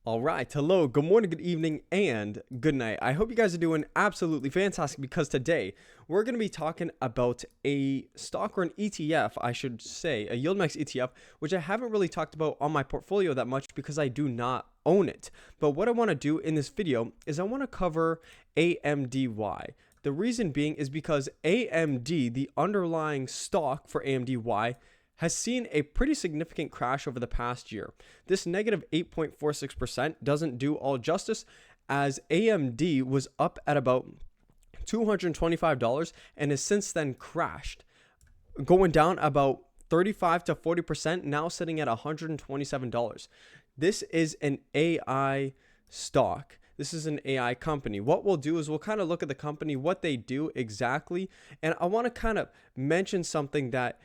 All right. Hello, good morning, good evening, and good night. I hope you guys are doing absolutely fantastic because today we're going to be talking about a stock or an ETF, I should say, a Yieldmax ETF, which I haven't really talked about on my portfolio that much because I do not own it. But what I want to do in this video is I want to cover AMDY. The reason being is because AMD, the underlying stock for AMDY, has seen a pretty significant crash over the past year. This negative 8.46% doesn't do all justice, as AMD was up at about $225 and has since then crashed, going down about 35 to 40%, now sitting at $127. This is an AI stock. This is an AI company. What we'll do is we'll kind of look at the company, what they do exactly, and I want to kind of mention something that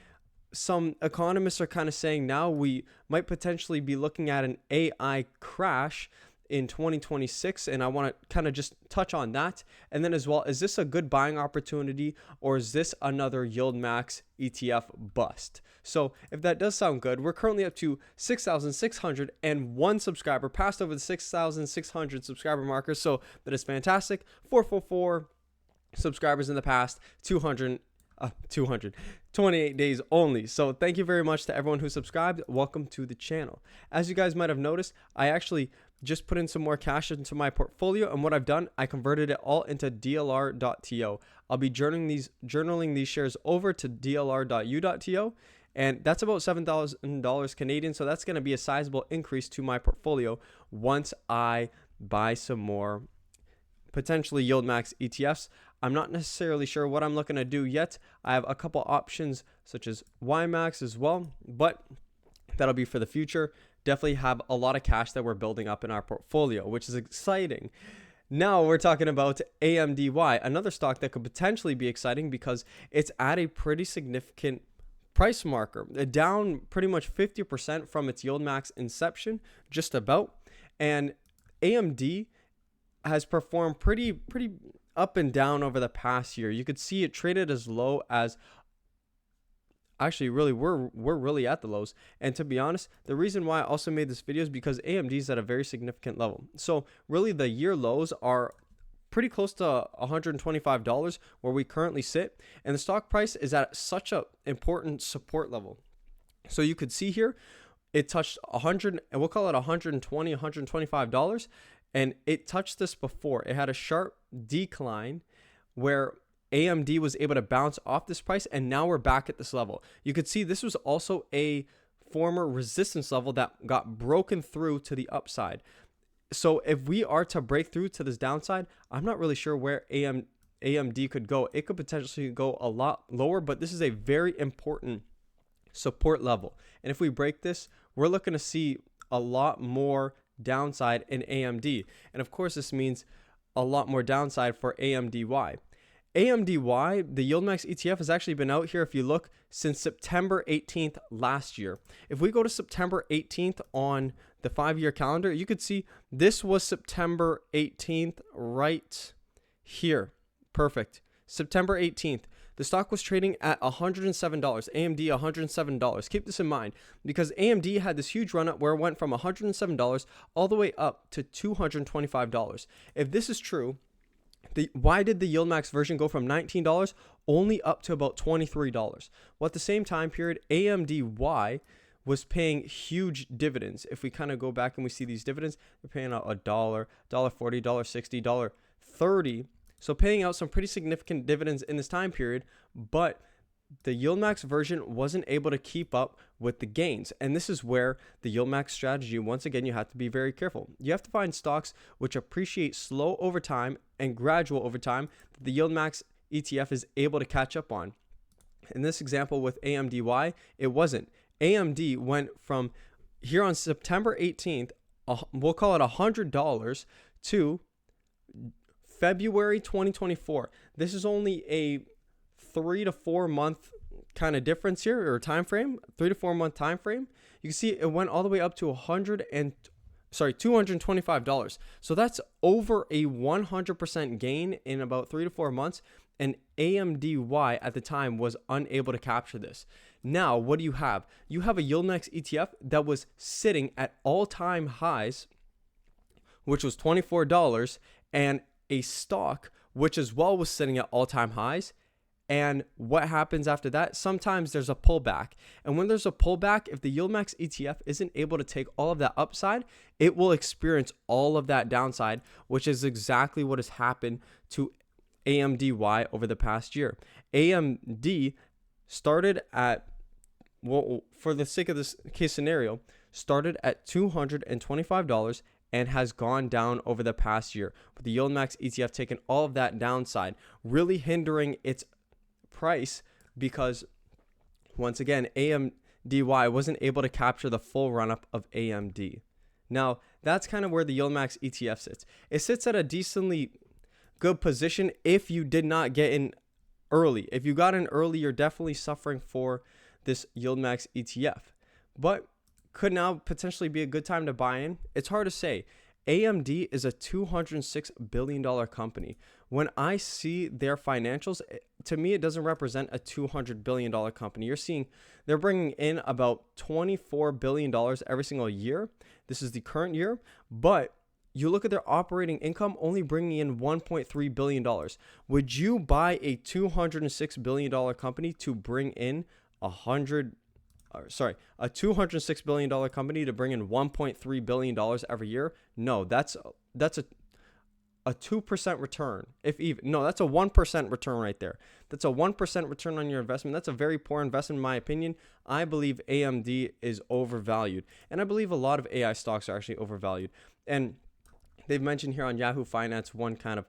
some economists are kind of saying now we might potentially be looking at an AI crash in 2026, and I want to kind of just touch on that. And then as well, is this a good buying opportunity, or is this another Yieldmax ETF bust? So if that does sound good, we're currently up to 6,601 subscriber, passed over the 6,600 subscriber marker, so that is fantastic. 444 subscribers in the past, 228 days only. So thank you very much to everyone who subscribed. Welcome to the channel. As you guys might have noticed, I actually just put in some more cash into my portfolio, and what I've done, I converted it all into DLR.to. I'll be journaling these shares over to DLR.u.to, and that's about $7,000 Canadian. So that's going to be a sizable increase to my portfolio once I buy some more potentially Yieldmax ETFs. I'm not necessarily sure what I'm looking to do yet. I have a couple options such as YMAX as well, but that'll be for the future. Definitely have a lot of cash that we're building up in our portfolio, which is exciting. Now we're talking about AMDY, another stock that could potentially be exciting because it's at a pretty significant price marker, down pretty much 50% from its Yieldmax inception, just about. And AMD has performed pretty up and down over the past year. You could see it traded as low as, actually really we're really at the lows. And to be honest, the reason why I also made this video is because AMD is at a very significant level. So really the year lows are pretty close to $125 where we currently sit, and the stock price is at such a important support level. So you could see here it touched 100, and we'll call it $120, $125. And it touched this before. It had a sharp decline where AMD was able to bounce off this price, and now we're back at this level. You could see this was also a former resistance level that got broken through to the upside. So if we are to break through to this downside, I'm not really sure where AMD could go. It could potentially go a lot lower, but this is a very important support level. And if we break this, we're looking to see a lot more downside in AMD, and of course this means a lot more downside for AMDY. AMDY, the Yieldmax ETF, has actually been out here, if you look, since September 18th last year. If we go to September 18th on the 5-year calendar, you could see this was September 18th right here. Perfect. September 18th. The stock was trading at $107, AMD $107. Keep this in mind because AMD had this huge run up where it went from $107 all the way up to $225. If this is true, why did the Yieldmax version go from $19 only up to about $23? Well, at the same time period, AMDY was paying huge dividends. If we kind of go back and we see these dividends, they're paying out $1, $1.40, $1.60, $1.30. So paying out some pretty significant dividends in this time period, but the Yieldmax version wasn't able to keep up with the gains. And this is where the Yieldmax strategy, once again, you have to be very careful. You have to find stocks which appreciate slow over time and gradual over time that the Yieldmax ETF is able to catch up on. In this example with AMDY, it wasn't. AMD went from here on September 18th, we'll call it $100 to February 2024. This is only a 3 to 4 month kind of difference here, or time frame, 3 to 4 month time frame. You can see it went all the way up to $225. So that's over a 100% gain in about 3 to 4 months. And AMDY at the time was unable to capture this. Now, what do you have? You have a Yieldmax ETF that was sitting at all-time highs which was $24, and a stock which as well was sitting at all-time highs. And what happens after that? Sometimes there's a pullback. And when there's a pullback, if the Yieldmax ETF isn't able to take all of that upside, it will experience all of that downside, which is exactly what has happened to AMDY over the past year. AMD started at, well, for the sake of this case scenario, started at $225 and has gone down over the past year, with the Yieldmax ETF taking all of that downside, really hindering its price because, once again, AMDY wasn't able to capture the full run-up of AMD. Now, that's kind of where the Yieldmax ETF sits. It sits at a decently good position if you did not get in early. If you got in early, you're definitely suffering for this Yieldmax ETF. But could now potentially be a good time to buy in? It's hard to say. AMD is a $206 billion company. When I see their financials, to me, it doesn't represent a $200 billion company. You're seeing they're bringing in about $24 billion every single year. This is the current year. But you look at their operating income only bringing in $1.3 billion. Would you buy a $206 billion company to bring in a $206 billion company to bring in $1.3 billion every year? No, that's a 2% return. If even, no, that's a 1% return right there. That's a 1% return on your investment. That's a very poor investment in my opinion. I believe AMD is overvalued. And I believe a lot of AI stocks are actually overvalued. And they've mentioned here on Yahoo Finance one kind of,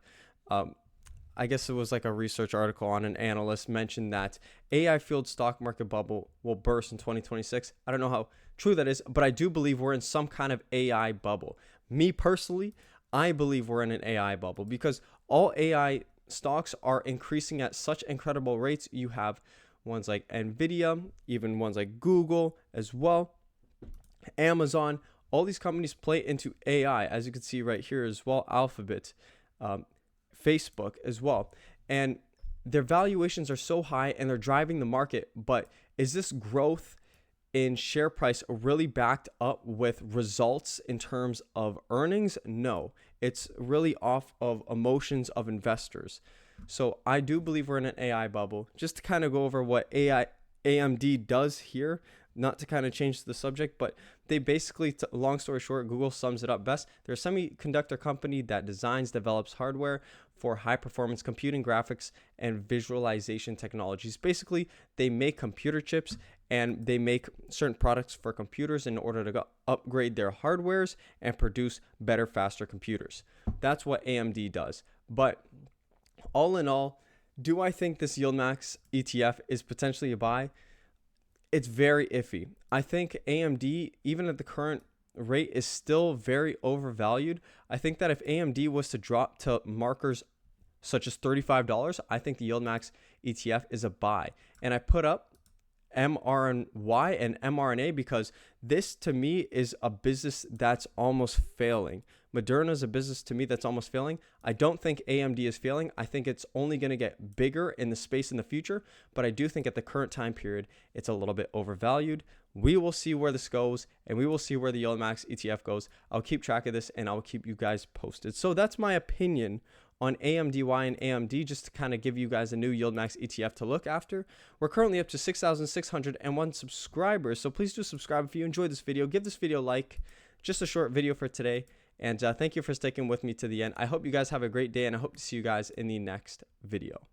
I guess it was like a research article on an analyst mentioned that AI-fueled stock market bubble will burst in 2026. I don't know how true that is, but I do believe we're in some kind of AI bubble. Me personally, I believe we're in an AI bubble because all AI stocks are increasing at such incredible rates. You have ones like NVIDIA, even ones like Google as well, Amazon. All these companies play into AI, as you can see right here as well, Alphabet, Facebook as well. And their valuations are so high and they're driving the market. But is this growth in share price really backed up with results in terms of earnings? No, it's really off of emotions of investors. So I do believe we're in an AI bubble. Just to kind of go over what AMD does here, not to kind of change the subject, but they basically, long story short, Google sums it up best. They're a semiconductor company that designs, develops hardware for high performance computing, graphics, and visualization technologies. Basically, they make computer chips and they make certain products for computers in order to upgrade their hardwares and produce better, faster computers. That's what AMD does. But all in all, do I think this Yieldmax ETF is potentially a buy? It's very iffy. I think AMD, even at the current rate, is still very overvalued. I think that if AMD was to drop to markers such as $35, I think the Yieldmax ETF is a buy. And I put up mRNY and mRNA because this to me is a business that's almost failing. Moderna is a business to me that's almost failing. I don't think AMD is failing. I think it's only going to get bigger in the space in the future, but I do think at the current time period, it's a little bit overvalued. We will see where this goes, and we will see where the Yieldmax ETF goes. I'll keep track of this, and I'll keep you guys posted. So that's my opinion on AMDY and AMD, just to kind of give you guys a new Yieldmax ETF to look after. We're currently up to 6,601 subscribers, so please do subscribe if you enjoyed this video. Give this video a like. Just a short video for today, and thank you for sticking with me to the end. I hope you guys have a great day, and I hope to see you guys in the next video.